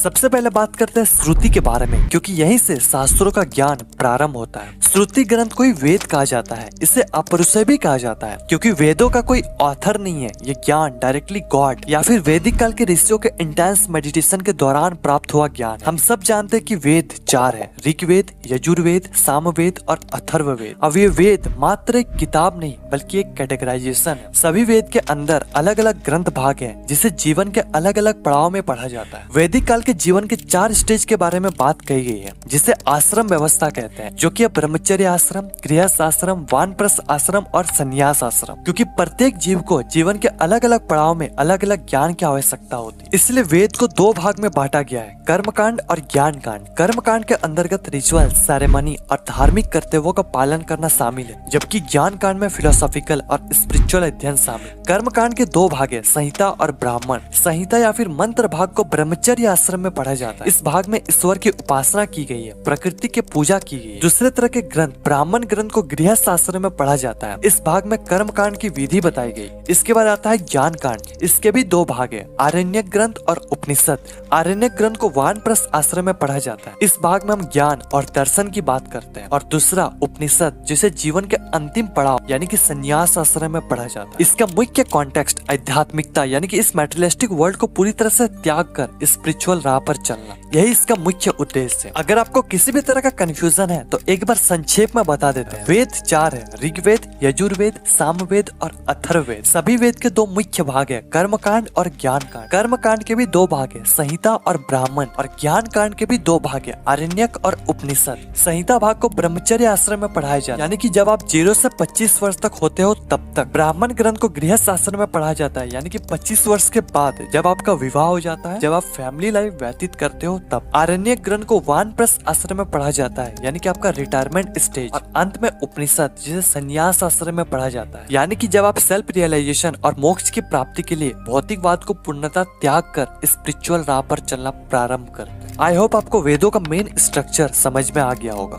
सबसे पहले बात करते हैं श्रुति के बारे में, क्योंकि यहीं से शास्त्रों का ज्ञान प्रारंभ होता है। श्रुति ग्रंथ कोई वेद कहा जाता है, इसे अपरुषय भी कहा जाता है, क्योंकि वेदों का कोई ऑथर नहीं है। ये ज्ञान डायरेक्टली गॉड या फिर वैदिक काल के ऋषियों के इंटेंस मेडिटेशन के दौरान प्राप्त हुआ ज्ञान। हम सब जानते हैं कि वेद 4 है, ऋग्वेद, यजुर्वेद, सामवेद और अथर्ववेद। अब ये वेद मात्र एक किताब नहीं बल्कि एक कैटेगराइजेशन है। सभी वेद के अंदर अलग अलग ग्रंथ भाग है, जिसे जीवन के अलग अलग पड़ाव में पढ़ा जाता है। वैदिक काल के जीवन के 4 स्टेज के बारे में बात कही गई है, जिसे आश्रम व्यवस्था कहते हैं, जो कि ब्रह्मचर्य आश्रम, गृहस्थ आश्रम, वानप्रस्थ आश्रम और संन्यास आश्रम। क्योंकि प्रत्येक जीव को जीवन के अलग अलग पड़ाव में अलग अलग ज्ञान की आवश्यकता होती है, इसलिए वेद को 2 भाग में बांटा गया है, कर्मकांड और ज्ञान कांड। कर्मकांड के अंतर्गत रिचुअल, सेरेमनी और धार्मिक कर्तव्यों का पालन करना शामिल है, जबकि ज्ञान कांड में फिलोसॉफिकल और स्पिरिचुअल अध्ययन शामिल। कर्मकांड के 2 भाग है, संहिता और ब्राह्मण। संहिता या फिर मंत्र भाग को ब्रह्मचर्य आश्रम में पढ़ा जाता है। इस भाग में ईश्वर की उपासना की गई है, प्रकृति की पूजा की गई है। दूसरे तरह के ग्रंथ ब्राह्मण ग्रंथ को गृहस्थ आश्रम में पढ़ा जाता है। इस भाग में कर्म कांड की विधि बताई गई। इसके बाद आता है ज्ञान कांड। इसके भी 2 भाग है, आरण्यक ग्रंथ और उपनिषद। आरण्यक ग्रंथ को वानप्रस्थ आश्रम में पढ़ा जाता है। इस भाग में हम ज्ञान और दर्शन की बात करते हैं। और दूसरा उपनिषद, जिसे जीवन के अंतिम पड़ाव यानी कि संन्यास आश्रम में पढ़ा जाता है। इसका मुख्य कॉन्टेक्स्ट आध्यात्मिकता यानी कि इस मेटेरियलिस्टिक वर्ल्ड को पूरी तरह से त्याग कर स्पिरिचुअल राह पर चलना, यही इसका मुख्य उद्देश्य है। अगर आपको किसी भी तरह का कंफ्यूजन है तो एक बार संक्षेप में बता देते हैं। वेद 4 है, ऋग्वेद, यजुर्वेद, सामवेद और अथर्ववेद। सभी वेद के 2 मुख्य भाग है, कर्मकांड और ज्ञान कांड। कर्मकांड के भी 2 भाग है, संहिता और ब्राह्मण। और ज्ञान कांड के भी 2 भाग है, आरण्यक और उपनिषद। संहिता भाग को ब्रह्मचर्य आश्रम में पढ़ाया जाता है, यानी कि जब आप 0 से 25 वर्ष तक होते हो तब तक। ब्राह्मण ग्रंथ को गृहस्थ आश्रम में पढ़ा जाता है, यानी कि 25 वर्ष के बाद जब आपका विवाह हो जाता है, जब आप फैमिली लाइफ व्यतीत करते हो तब। आरण्यक ग्रंथ को वानप्रस्थ आश्रम में पढ़ा जाता है, यानी कि आपका रिटायरमेंट स्टेज। और अंत में उपनिषद, जिसे संन्यास आश्रम में पढ़ा जाता है, यानी कि जब आप सेल्फ रियलाइजेशन और मोक्ष की प्राप्ति के लिए भौतिकवाद को पूर्णतः त्याग कर स्पिरिचुअल राह पर चलना प्रारंभ करते हैं। आई होप आपको वेदों का मेन स्ट्रक्चर समझ में आ गया होगा।